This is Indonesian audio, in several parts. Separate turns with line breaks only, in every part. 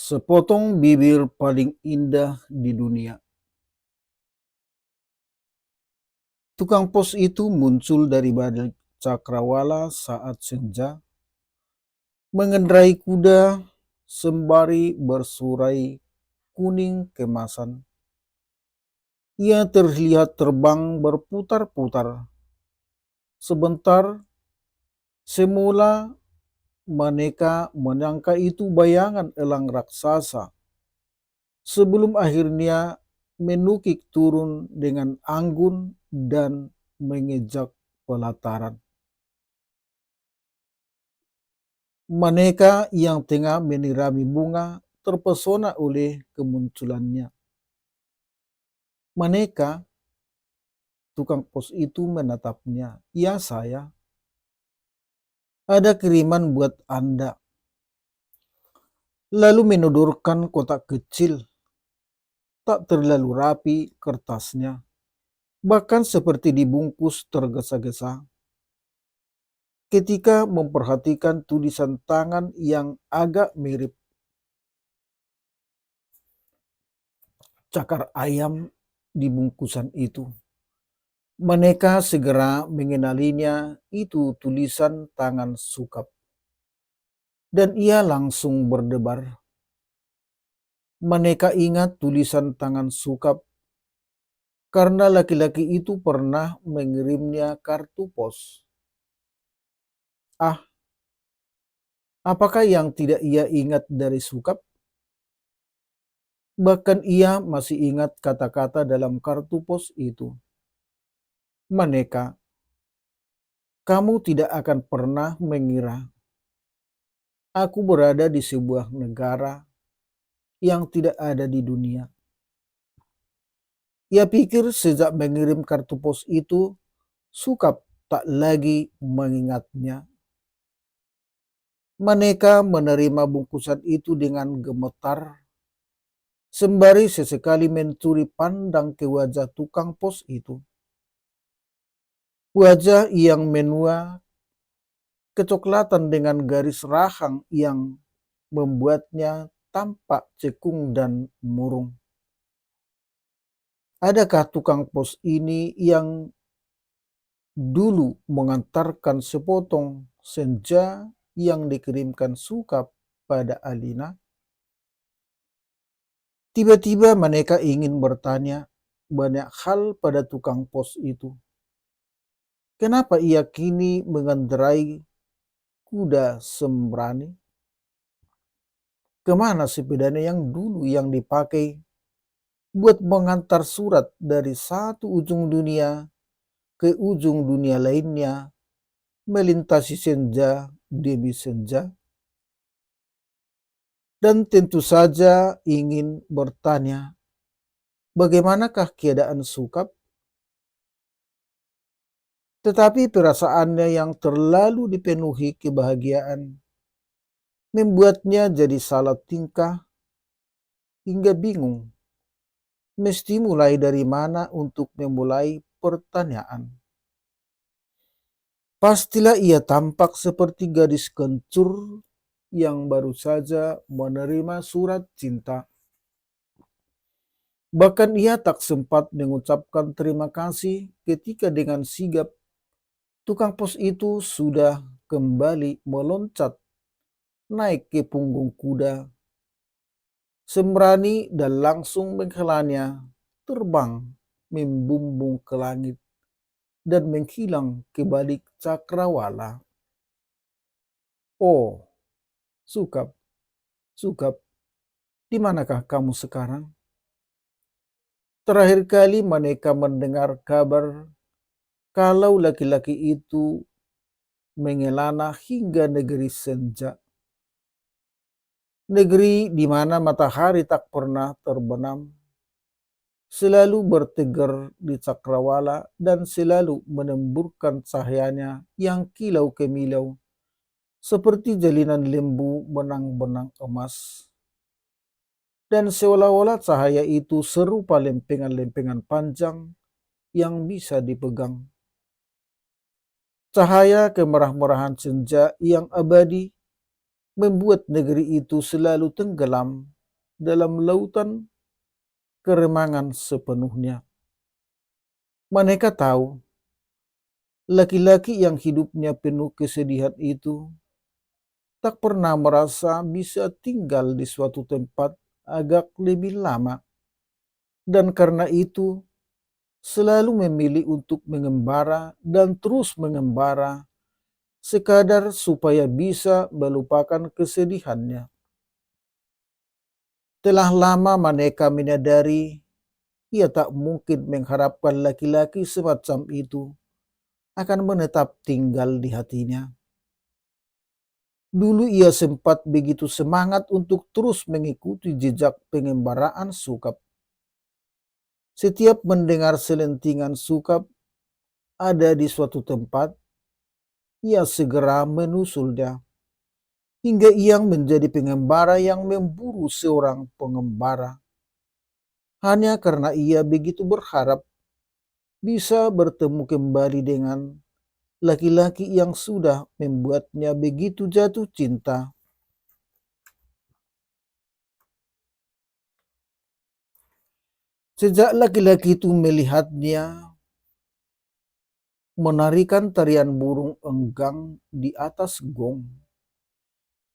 Sepotong bibir paling indah di dunia. Tukang pos itu muncul dari balik cakrawala saat senja, mengendarai kuda sembari bersurai kuning kemasan. Ia terlihat terbang berputar-putar. Sebentar, semula mereka menyangka itu bayangan elang raksasa, sebelum akhirnya menukik turun dengan anggun dan mengejak pelataran. Mereka yang tengah menirami bunga terpesona oleh kemunculannya. Mereka, tukang pos itu menatapnya. Ya saya, ada kiriman buat Anda. Lalu menodorkan kotak kecil, tak terlalu rapi kertasnya, bahkan seperti dibungkus tergesa-gesa. Ketika memperhatikan tulisan tangan yang agak mirip cakar ayam di bungkusan itu, mereka segera mengenalinya itu tulisan tangan Sukap. Dan ia langsung berdebar. Mereka ingat tulisan tangan Sukap karena laki-laki itu pernah mengirimnya kartu pos. Ah, apakah yang tidak ia ingat dari Sukap? Bahkan ia masih ingat kata-kata dalam kartu pos itu. Mereka, kamu tidak akan pernah mengira aku berada di sebuah negara yang tidak ada di dunia. Ia pikir sejak mengirim kartu pos itu, Sukap tak lagi mengingatnya. Mereka menerima bungkusan itu dengan gemetar, sembari sesekali mencuri pandang ke wajah tukang pos itu. Wajah yang menua, kecoklatan dengan garis rahang yang membuatnya tampak cekung dan murung. Adakah tukang pos ini yang dulu mengantarkan sepotong senja yang dikirimkan Sukap pada Alina? Tiba-tiba mereka ingin bertanya banyak hal pada tukang pos itu. Kenapa ia kini mengendarai kuda sembrani? Kemana sepedanya yang dulu yang dipakai buat mengantar surat dari satu ujung dunia ke ujung dunia lainnya, melintasi senja demi senja? Dan tentu saja ingin bertanya, bagaimanakah keadaan Sukap? Tetapi perasaannya yang terlalu dipenuhi kebahagiaan membuatnya jadi salah tingkah hingga bingung mesti mulai dari mana untuk memulai pertanyaan. Pastilah ia tampak seperti gadis kencur yang baru saja menerima surat cinta. Bahkan ia tak sempat mengucapkan terima kasih ketika dengan sigap tukang pos itu sudah kembali meloncat naik ke punggung kuda sembrani dan langsung menghelanya terbang membumbung ke langit dan menghilang ke balik cakrawala. Oh, Sukap, Sukap, di manakah kamu sekarang? Terakhir kali mereka mendengar kabar kalau laki-laki itu mengelana hingga negeri senja. Negeri di mana matahari tak pernah terbenam, selalu bertegar di cakrawala dan selalu menemburkan cahayanya yang kilau kemilau seperti jalinan lembu benang-benang emas. Dan seolah-olah cahaya itu serupa lempengan-lempengan panjang yang bisa dipegang. Cahaya kemerah-merahan senja yang abadi membuat negeri itu selalu tenggelam dalam lautan keremangan sepenuhnya. Mereka tahu laki-laki yang hidupnya penuh kesedihan itu tak pernah merasa bisa tinggal di suatu tempat agak lebih lama, dan karena itu selalu memilih untuk mengembara dan terus mengembara sekadar supaya bisa melupakan kesedihannya. Telah lama Maneka menyadari ia tak mungkin mengharapkan laki-laki semacam itu akan menetap tinggal di hatinya. Dulu ia sempat begitu semangat untuk terus mengikuti jejak pengembaraan Sukap. Setiap mendengar selentingan Sukap ada di suatu tempat, ia segera menusulnya. Hingga ia menjadi pengembara yang memburu seorang pengembara. Hanya karena ia begitu berharap bisa bertemu kembali dengan laki-laki yang sudah membuatnya begitu jatuh cinta. Sejak laki-laki itu melihatnya menarikan tarian burung enggang di atas gong,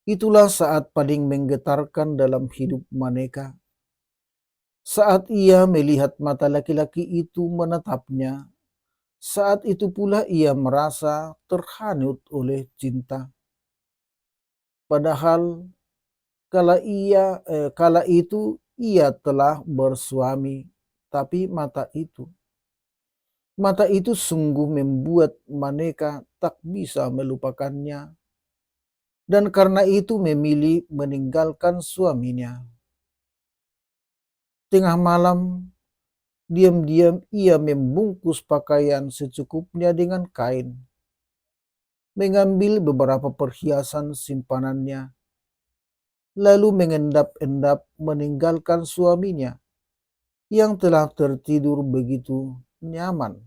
itulah saat paling menggetarkan dalam hidup Maneka. Saat ia melihat mata laki-laki itu menatapnya, saat itu pula ia merasa terhanyut oleh cinta. Padahal kala itu ia telah bersuami, tapi mata itu sungguh membuat Maneka tak bisa melupakannya, dan karena itu memilih meninggalkan suaminya. Tengah malam, diam-diam ia membungkus pakaian secukupnya dengan kain, mengambil beberapa perhiasan simpanannya, lalu mengendap-endap meninggalkan suaminya yang telah tertidur begitu nyaman.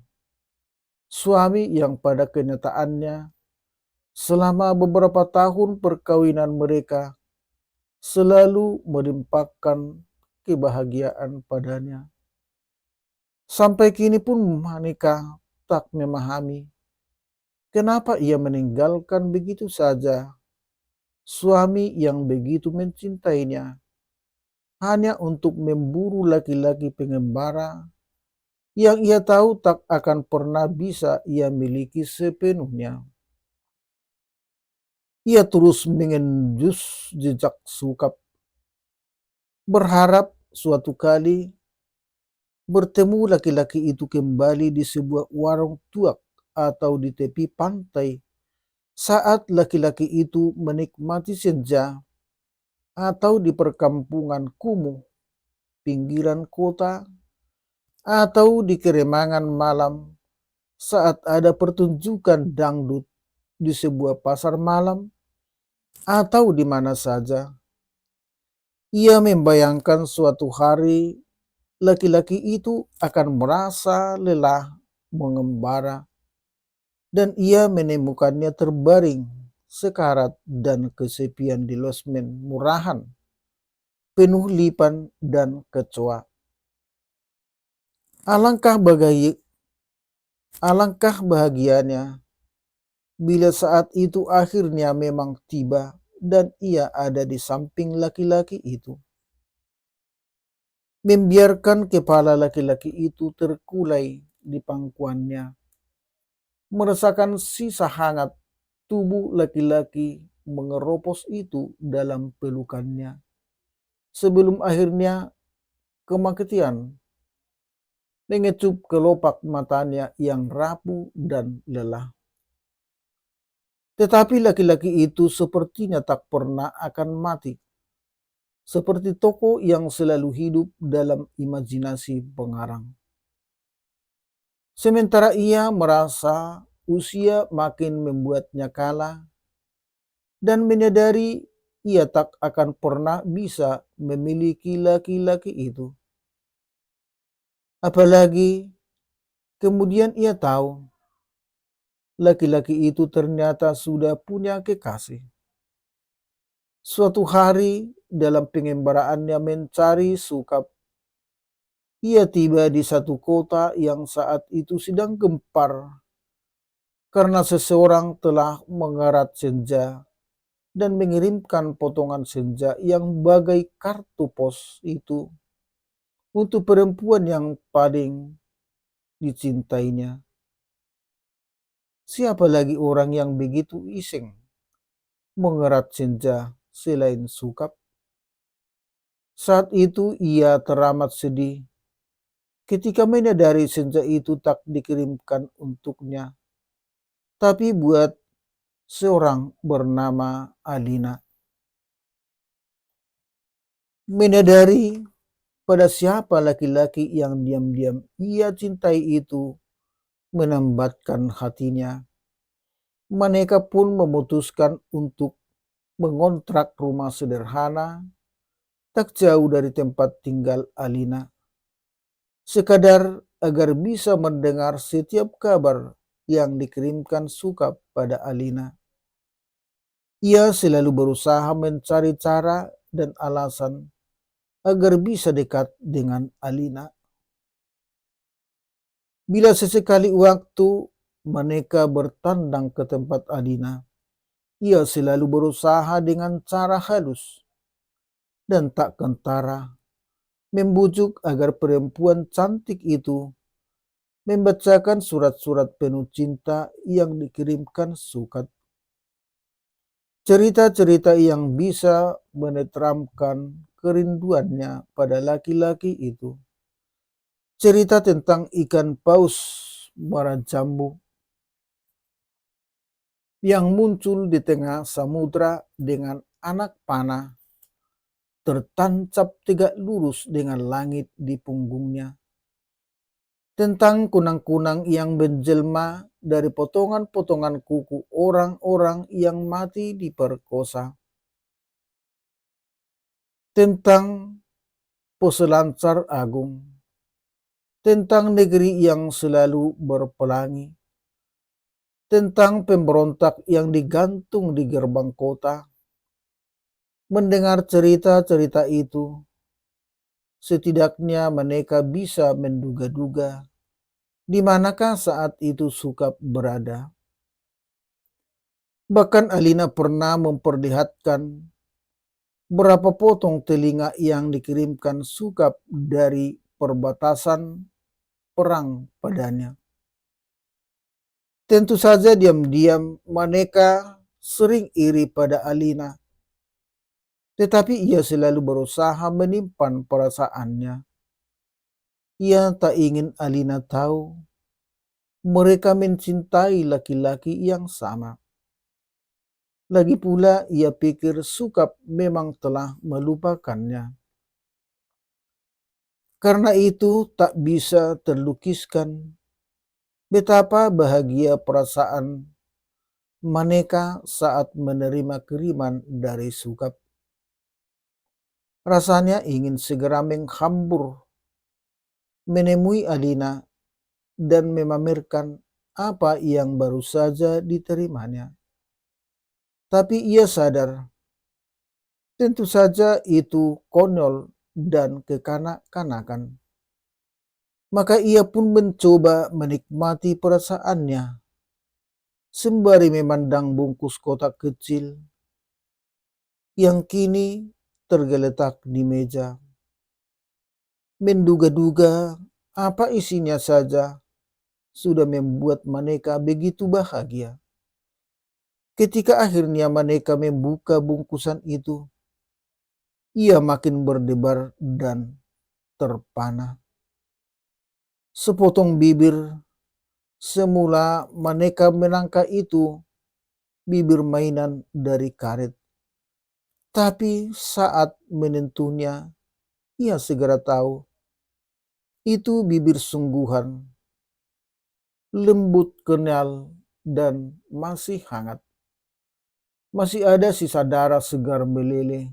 Suami yang pada kenyataannya selama beberapa tahun perkawinan mereka selalu melimpahkan kebahagiaan padanya. Sampai kini pun Maneka tak memahami kenapa ia meninggalkan begitu saja suami yang begitu mencintainya hanya untuk memburu laki-laki pengembara yang ia tahu tak akan pernah bisa ia miliki sepenuhnya. Ia terus mengendus jejak Sukap, berharap suatu kali bertemu laki-laki itu kembali di sebuah warung tuak atau di tepi pantai saat laki-laki itu menikmati senja, atau di perkampungan kumuh pinggiran kota, atau di keremangan malam saat ada pertunjukan dangdut di sebuah pasar malam, atau di mana saja. Ia membayangkan suatu hari laki-laki itu akan merasa lelah mengembara dan ia menemukannya terbaring sekarat dan kesepian di losmen murahan penuh lipan dan kecoa. Alangkah bahagianya bila saat itu akhirnya memang tiba dan ia ada di samping laki-laki itu. Membiarkan kepala laki-laki itu terkulai di pangkuannya, merasakan sisa hangat tubuh laki-laki mengeropos itu dalam pelukannya, sebelum akhirnya kematian mengecup kelopak matanya yang rapuh dan lelah. Tetapi laki-laki itu sepertinya tak pernah akan mati, seperti tokoh yang selalu hidup dalam imajinasi pengarang. Sementara ia merasa usia makin membuatnya kalah dan menyadari ia tak akan pernah bisa memiliki laki-laki itu. Apalagi kemudian ia tahu laki-laki itu ternyata sudah punya kekasih. Suatu hari dalam pengembaraannya mencari Sukap, ia tiba di satu kota yang saat itu sedang gempar karena seseorang telah mengerat senja dan mengirimkan potongan senja yang bagai kartu pos itu untuk perempuan yang paling dicintainya. Siapa lagi orang yang begitu iseng mengerat senja selain Sukap? Saat itu ia teramat sedih ketika menyadari senja itu tak dikirimkan untuknya, tapi buat seorang bernama Alina. Menyadari pada siapa laki-laki yang diam-diam ia cintai itu menambatkan hatinya. Mereka pun memutuskan untuk mengontrak rumah sederhana tak jauh dari tempat tinggal Alina, sekadar agar bisa mendengar setiap kabar yang dikirimkan Sukap pada Alina. Ia selalu berusaha mencari cara dan alasan agar bisa dekat dengan Alina. Bila sesekali waktu mereka bertandang ke tempat Alina, ia selalu berusaha dengan cara halus dan tak kentara membujuk agar perempuan cantik itu membacakan surat-surat penuh cinta yang dikirimkan Sukap. Cerita-cerita yang bisa menetramkan kerinduannya pada laki-laki itu. Cerita tentang ikan paus marajambu yang muncul di tengah samudra dengan anak panah tertancap tegak lurus dengan langit di punggungnya. Tentang kunang-kunang yang menjelma dari potongan-potongan kuku orang-orang yang mati diperkosa. Tentang peselancar agung. Tentang negeri yang selalu berpelangi. Tentang pemberontak yang digantung di gerbang kota. Mendengar cerita-cerita itu, setidaknya mereka bisa menduga-duga di manakah saat itu Sukap berada. Bahkan Alina pernah memperlihatkan berapa potong telinga yang dikirimkan Sukap dari perbatasan perang padanya. Tentu saja diam-diam mereka sering iri pada Alina, tetapi ia selalu berusaha menyimpan perasaannya. Ia tak ingin Alina tahu mereka mencintai laki-laki yang sama. Lagi pula ia pikir Sukap memang telah melupakannya. Karena itu tak bisa terlukiskan betapa bahagia perasaan mereka saat menerima kiriman dari Sukap. Rasanya ingin segera menghambur menemui Alina dan memamerkan apa yang baru saja diterimanya. Tapi ia sadar, tentu saja itu konyol dan kekanak-kanakan. Maka ia pun mencoba menikmati perasaannya, sembari memandang bungkus kotak kecil yang kini tergeletak di meja. Menduga-duga apa isinya saja sudah membuat mereka begitu bahagia. Ketika akhirnya mereka membuka bungkusan itu, ia makin berdebar dan terpana. Sepotong bibir semula mereka menangka itu bibir mainan dari karet. Tapi saat menentunya, ia segera tahu itu bibir sungguhan, lembut, kenyal, dan masih hangat. Masih ada sisa darah segar meleleh,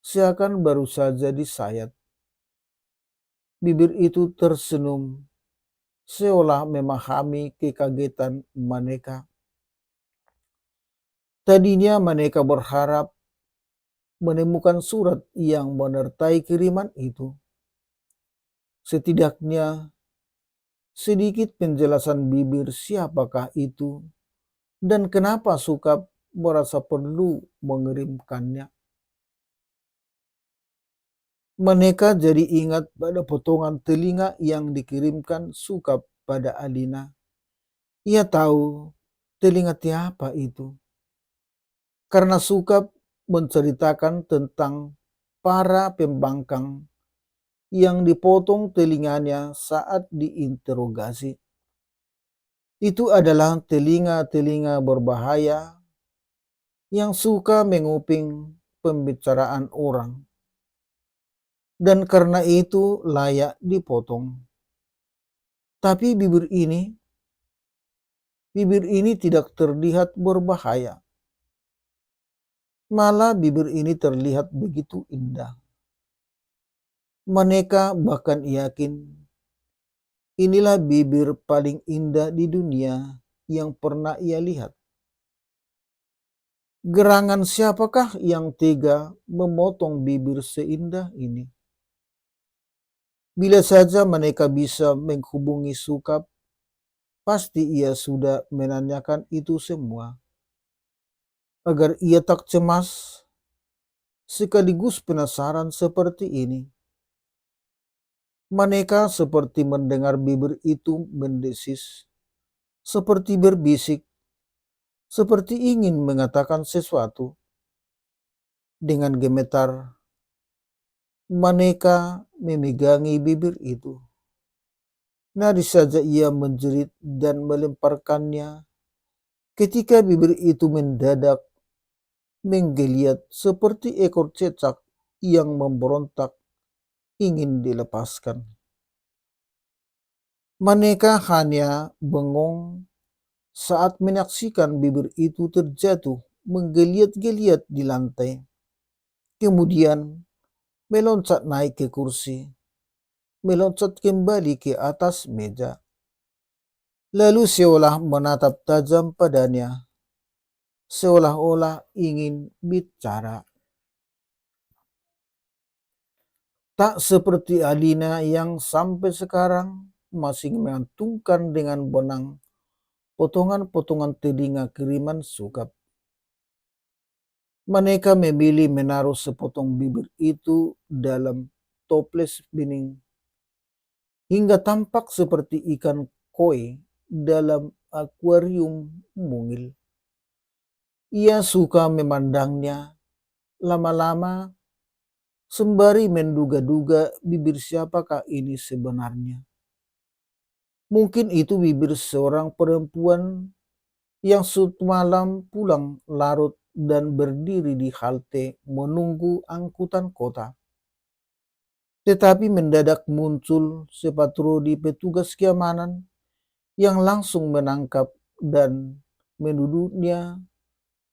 seakan baru saja disayat. Bibir itu tersenyum seolah memahami kekagetan mereka. Tadinya mereka berharap menemukan surat yang menyertai kiriman itu. Setidaknya sedikit penjelasan bibir siapakah itu dan kenapa Sukap merasa perlu mengirimkannya. Mereka jadi ingat pada potongan telinga yang dikirimkan Sukap pada Alina. Ia tahu telinga tiapa itu, karena Sukap menceritakan tentang para pembangkang yang dipotong telinganya saat diinterogasi. Itu adalah telinga-telinga berbahaya yang suka menguping pembicaraan orang, dan karena itu layak dipotong. Tapi bibir ini tidak terlihat berbahaya. Malah bibir ini terlihat begitu indah. Mereka bahkan yakin inilah bibir paling indah di dunia yang pernah ia lihat. Gerangan siapakah yang tega memotong bibir seindah ini? Bila saja mereka bisa menghubungi Sukap, pasti ia sudah menanyakan itu semua. Agar ia tak cemas, sekaligus penasaran seperti ini. Mereka seperti mendengar bibir itu mendesis, seperti berbisik, seperti ingin mengatakan sesuatu. Dengan gemetar, mereka memegangi bibir itu. Nyaris saja ia menjerit dan melemparkannya ketika bibir itu mendadak menggeliat seperti ekor cecak yang memberontak ingin dilepaskan. Mereka hanya bengong saat menyaksikan bibir itu terjatuh menggeliat-geliat di lantai. Kemudian meloncat naik ke kursi, meloncat kembali ke atas meja. Lalu seolah menatap tajam padanya, seolah-olah ingin bicara. Tak seperti Alina yang sampai sekarang masih mengantungkan dengan benang potongan-potongan telinga kiriman Sukap. Mereka memilih menaruh sepotong bibir itu dalam toples bening hingga tampak seperti ikan koi dalam akuarium mungil. Ia suka memandangnya lama-lama sembari menduga-duga bibir siapakah ini sebenarnya. Mungkin itu bibir seorang perempuan yang semalam pulang larut dan berdiri di halte menunggu angkutan kota. Tetapi mendadak muncul sepatroli petugas keamanan yang langsung menangkap dan menuduhnya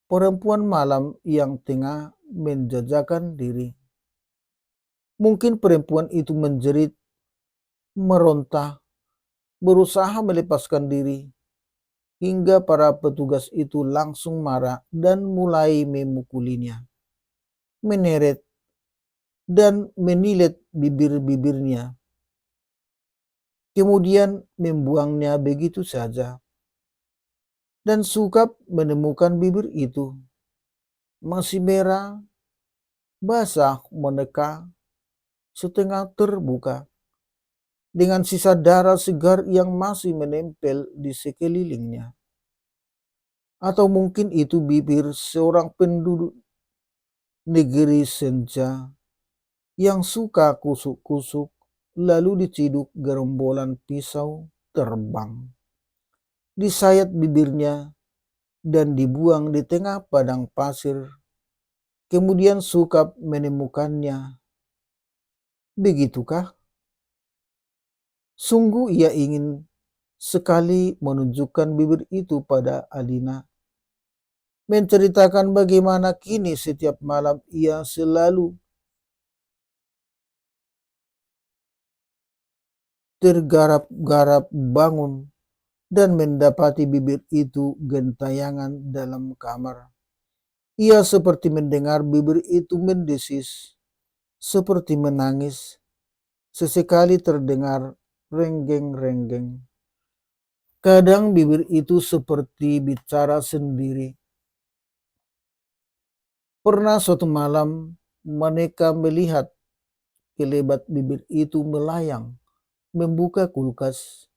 perempuan malam yang tengah menjajakan diri. Mungkin perempuan itu menjerit, meronta, berusaha melepaskan diri, hingga para petugas itu langsung marah dan mulai memukulinya, meneret, dan menilet bibir-bibirnya. Kemudian membuangnya begitu saja. Dan Sukap menemukan bibir itu masih merah, basah, meneka, setengah terbuka, dengan sisa darah segar yang masih menempel di sekelilingnya. Atau mungkin itu bibir seorang penduduk negeri senja yang suka kusuk-kusuk lalu diciduk gerombolan pisau terbang. Disayat bibirnya dan dibuang di tengah padang pasir. Kemudian Sukap menemukannya. Begitukah? Sungguh ia ingin sekali menunjukkan bibir itu pada Alina. Menceritakan bagaimana kini setiap malam ia selalu tergarap-garap bangun dan mendapati bibir itu gentayangan dalam kamar. Ia seperti mendengar bibir itu mendesis, seperti menangis. Sesekali terdengar renggeng-renggeng. Kadang bibir itu seperti bicara sendiri. Pernah suatu malam, mereka melihat kelebat bibir itu melayang, membuka kulkas.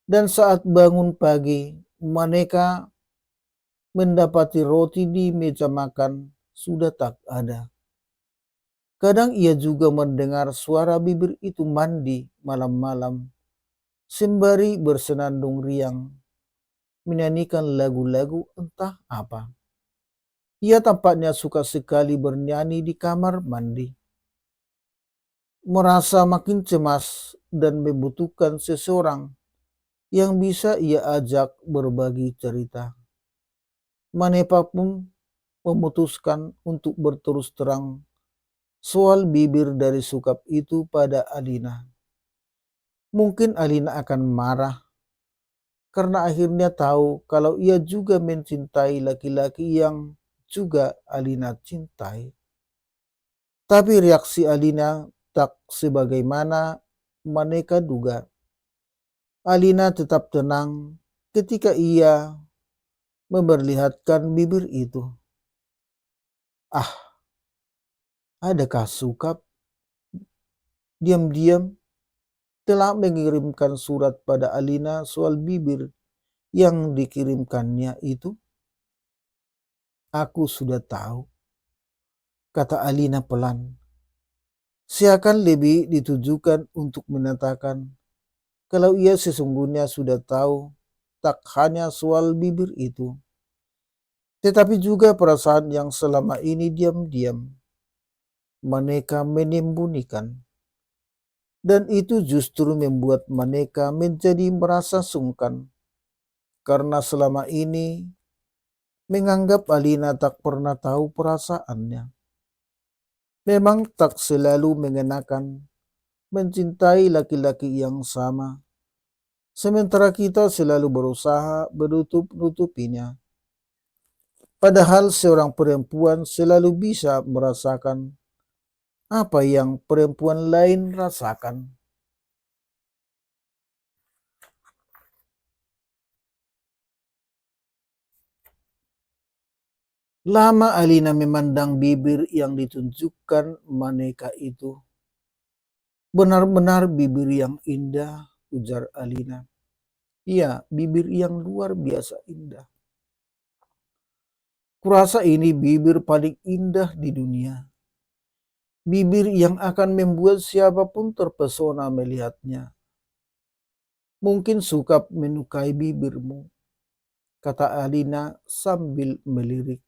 Dan saat bangun pagi, mereka mendapati roti di meja makan sudah tak ada. Kadang ia juga mendengar suara bibir itu mandi malam-malam, sembari bersenandung riang, menyanyikan lagu-lagu entah apa. Ia tampaknya suka sekali bernyanyi di kamar mandi. Merasa makin cemas dan membutuhkan seseorang yang bisa ia ajak berbagi cerita. Manepa pun memutuskan untuk berterus terang soal bibir dari sukap itu pada Alina. Mungkin Alina akan marah karena akhirnya tahu kalau ia juga mencintai laki-laki yang juga Alina cintai. Tapi reaksi Alina tak sebagaimana mereka duga. Alina tetap tenang ketika ia memperlihatkan bibir itu. Ah, adakah sukap diam-diam telah mengirimkan surat pada Alina soal bibir yang dikirimkannya itu? Aku sudah tahu, kata Alina pelan. Seakan lebih ditujukan untuk menyatakan kalau ia sesungguhnya sudah tahu tak hanya soal bibir itu, tetapi juga perasaan yang selama ini diam-diam mereka menyembunyikan. Dan itu justru membuat mereka menjadi merasa sungkan karena selama ini menganggap Alina tak pernah tahu perasaannya. Memang tak selalu mengenakan mencintai laki-laki yang sama, sementara kita selalu berusaha menutup-nutupinya. Padahal seorang perempuan selalu bisa merasakan apa yang perempuan lain rasakan. Lama Alina memandang bibir yang ditunjukkan Maneka itu. Benar-benar bibir yang indah, ujar Alina. Iya, bibir yang luar biasa indah. Kurasa ini bibir paling indah di dunia. Bibir yang akan membuat siapapun terpesona melihatnya. Mungkin Sukap menyukai bibirmu, kata Alina sambil melirik.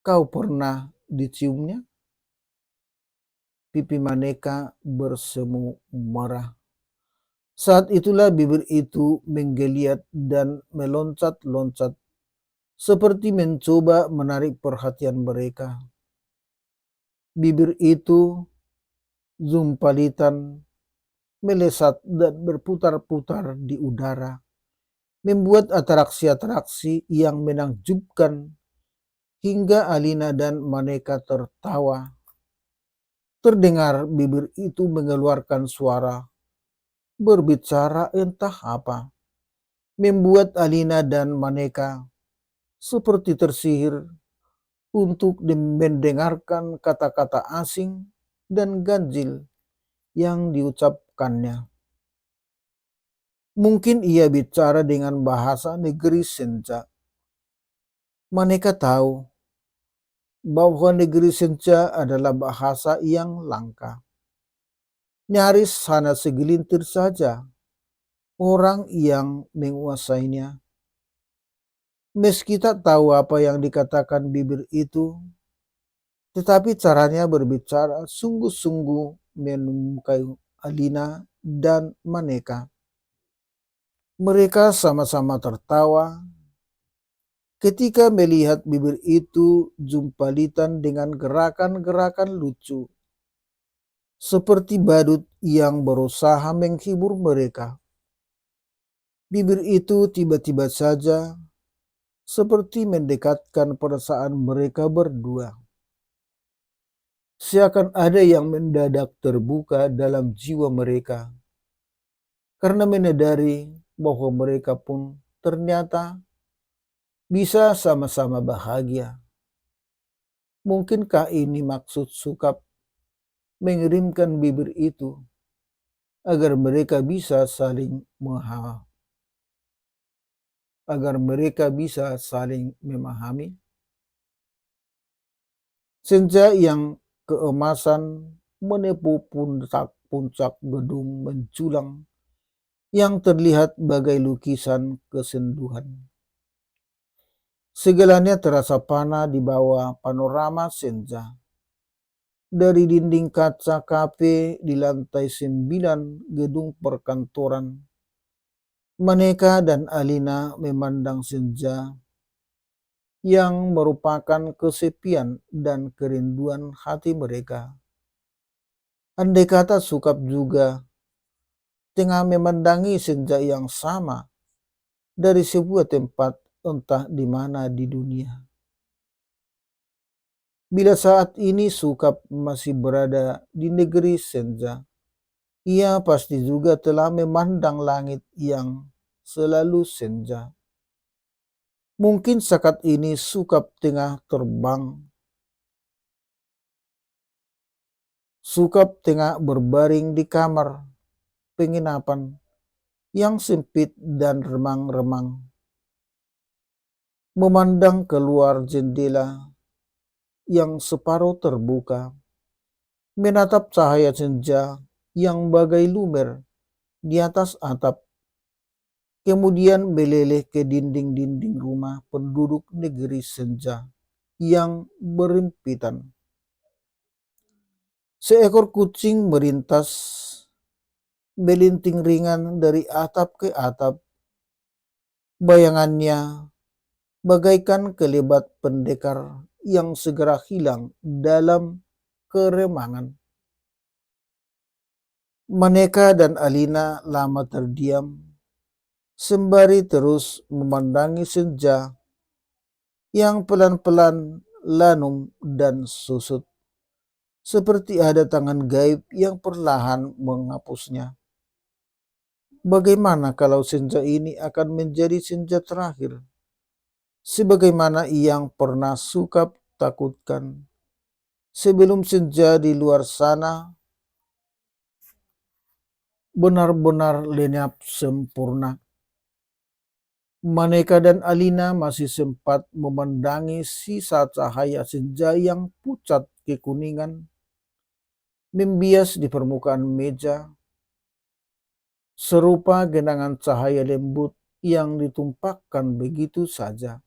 Kau pernah diciumnya? Pipi Maneka bersemu marah. Saat itulah bibir itu menggeliat dan meloncat-loncat seperti mencoba menarik perhatian mereka. Bibir itu zumpalitan, melesat dan berputar-putar di udara, membuat atraksi-atraksi yang menakjubkan hingga Alina dan Maneka tertawa. Terdengar bibir itu mengeluarkan suara, berbicara entah apa, membuat Alina dan Maneka seperti tersihir untuk mendengarkan kata-kata asing dan ganjil yang diucapkannya. Mungkin ia bicara dengan bahasa negeri senja. Maneka tahu bahwa negeri senja adalah bahasa yang langka. Nyaris hanya segelintir saja orang yang menguasainya. Meski tak tahu apa yang dikatakan bibir itu, tetapi caranya berbicara sungguh-sungguh menyukai Alina dan Maneka. Mereka sama-sama tertawa ketika melihat bibir itu jumpalitan dengan gerakan-gerakan lucu. seperti badut yang berusaha menghibur mereka. Bibir itu tiba-tiba saja seperti mendekatkan perasaan mereka berdua. Seakan ada yang mendadak terbuka dalam jiwa mereka karena menyadari bahwa mereka pun ternyata bisa sama-sama bahagia. Mungkinkah ini maksud Sukap mengirimkan bibir itu agar mereka bisa saling memahami? Senja yang keemasan menipu puncak-puncak gedung menjulang yang terlihat bagai lukisan kesenduhan. Segalanya terasa panah di bawah panorama senja. Dari dinding kaca kafe di lantai 9 gedung perkantoran, Maneka dan Alina memandang senja yang merupakan kesepian dan kerinduan hati mereka. Andai kata Sukap juga tengah memandangi senja yang sama dari sebuah tempat entah di mana di dunia. Bila saat ini Sukap masih berada di negeri senja, ia pasti juga telah memandang langit yang selalu senja. Mungkin saat ini Sukap tengah terbang. Sukap tengah berbaring di kamar penginapan yang sempit dan remang-remang, memandang keluar jendela yang separuh terbuka, menatap cahaya senja yang bagai lumer di atas atap, kemudian meleleh ke dinding-dinding rumah penduduk negeri senja yang berhimpitan. Seekor kucing melintas melinting ringan dari atap ke atap. Bayangannya bagaikan kelebat pendekar yang segera hilang dalam keremangan. Maneka dan Alina lama terdiam sembari terus memandangi senja yang pelan-pelan lanum dan susut, seperti ada tangan gaib yang perlahan menghapusnya. Bagaimana kalau senja ini akan menjadi senja terakhir, sebagaimana yang pernah Sukap takutkan, sebelum senja di luar sana benar-benar lenyap sempurna. Maneka dan Alina masih sempat memandangi sisa cahaya senja yang pucat kekuningan membias di permukaan meja, serupa genangan cahaya lembut yang ditumpahkan begitu saja.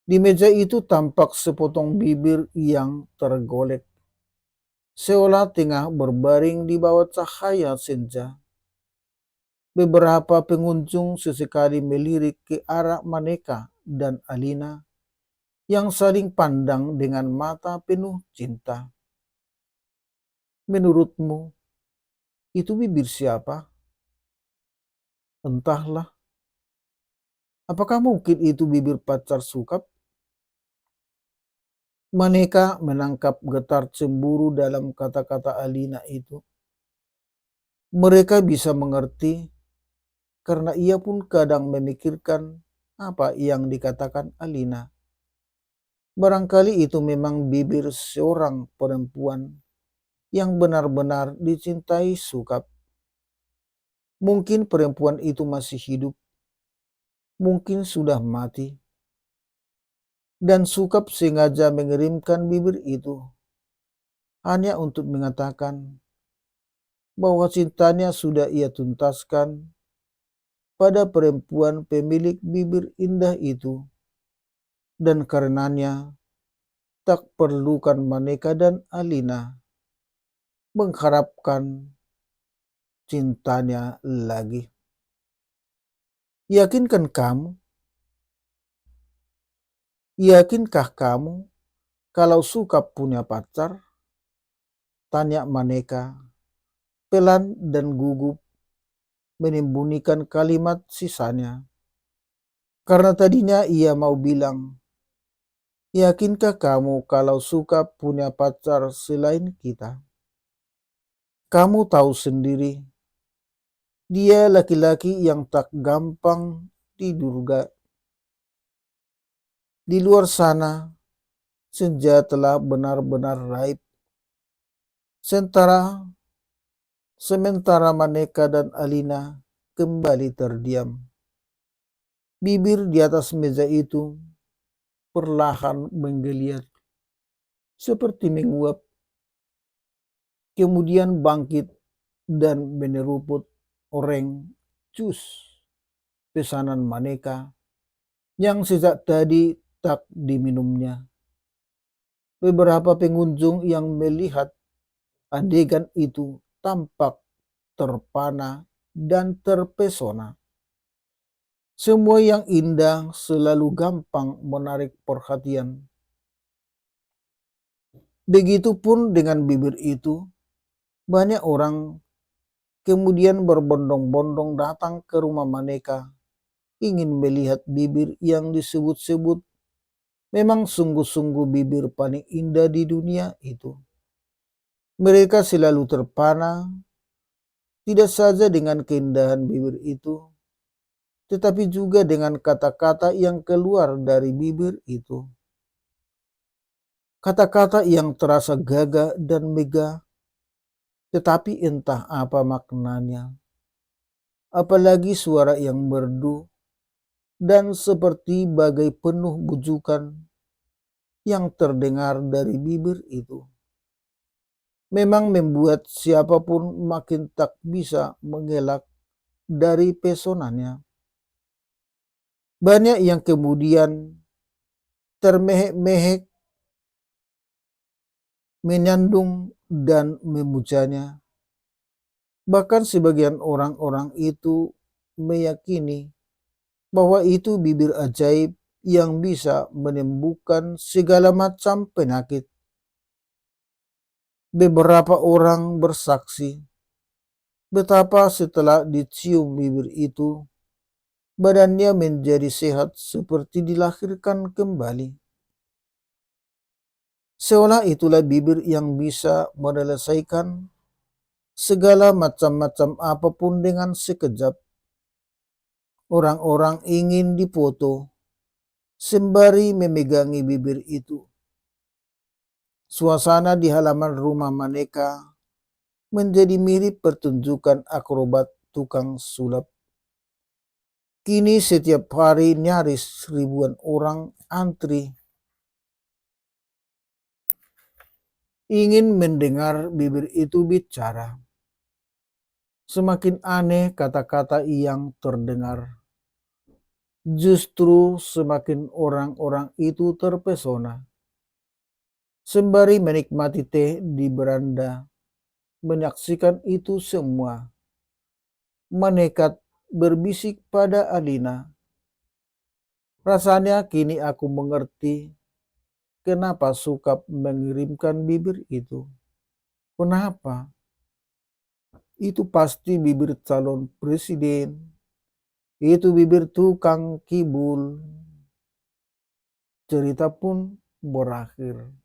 Di meja itu tampak sepotong bibir yang tergolek, seolah tengah berbaring di bawah cahaya senja. Beberapa pengunjung sesekali melirik ke arah Maneka dan Alina yang saling pandang dengan mata penuh cinta. Menurutmu, itu bibir siapa? Entahlah. Apakah mungkin itu bibir pacar Sukap? Maneka menangkap getar cemburu dalam kata-kata Alina itu. Mereka bisa mengerti karena ia pun kadang memikirkan apa yang dikatakan Alina. Barangkali itu memang bibir seorang perempuan yang benar-benar dicintai Sukap. Mungkin perempuan itu masih hidup, mungkin sudah mati. Dan Sukap sengaja mengirimkan bibir itu hanya untuk mengatakan bahwa cintanya sudah ia tuntaskan pada perempuan pemilik bibir indah itu, dan karenanya tak perlukan Maneka dan Alina mengharapkan cintanya lagi. Yakinkah kamu kalau Sukap punya pacar? tanya Maneka, pelan dan gugup menyembunyikan kalimat sisanya. Karena tadinya ia mau bilang, yakinkah kamu kalau suka punya pacar selain kita? Kamu tahu sendiri, dia laki-laki yang tak gampang didurga. Di luar sana, senja telah benar-benar raib. Sementara Maneka dan Alina kembali terdiam. Bibir di atas meja itu perlahan menggeliat, seperti menguap, kemudian bangkit dan menyeruput oreng jus pesanan Maneka yang sejak tadi tak diminumnya. Beberapa pengunjung yang melihat adegan itu tampak terpana dan terpesona. Semua yang indah selalu gampang menarik perhatian. Begitupun dengan bibir itu, banyak orang kemudian berbondong-bondong datang ke rumah Maneka, ingin melihat bibir yang disebut-sebut memang sungguh-sungguh bibir paling indah di dunia itu. Mereka selalu terpana, tidak saja dengan keindahan bibir itu, tetapi juga dengan kata-kata yang keluar dari bibir itu. Kata-kata yang terasa gagah dan megah, tetapi entah apa maknanya. Apalagi suara yang merdu dan seperti bagai penuh bujukan yang terdengar dari bibir itu. Memang membuat siapapun makin tak bisa mengelak dari pesonanya. Banyak yang kemudian termehek-mehek, menyandung dan memujanya. Bahkan sebagian orang-orang itu meyakini bahwa itu bibir ajaib yang bisa menyembuhkan segala macam penyakit. Beberapa orang bersaksi betapa setelah dicium bibir itu, badannya menjadi sehat seperti dilahirkan kembali. Seolah itulah bibir yang bisa menyelesaikan segala macam-macam apapun dengan sekejap. Orang-orang ingin dipoto sembari memegangi bibir itu. Suasana di halaman rumah Maneka menjadi mirip pertunjukan akrobat tukang sulap. Kini setiap hari nyaris ribuan orang antri ingin mendengar bibir itu bicara. Semakin aneh kata-kata yang terdengar, justru semakin orang-orang itu terpesona. Sembari menikmati teh di beranda, menyaksikan itu semua, Maneka berbisik pada Alina, rasanya kini aku mengerti kenapa Sukap mengirimkan bibir itu. Kenapa? Itu pasti bibir calon presiden. Itu bibir tukang kibul. Cerita pun berakhir.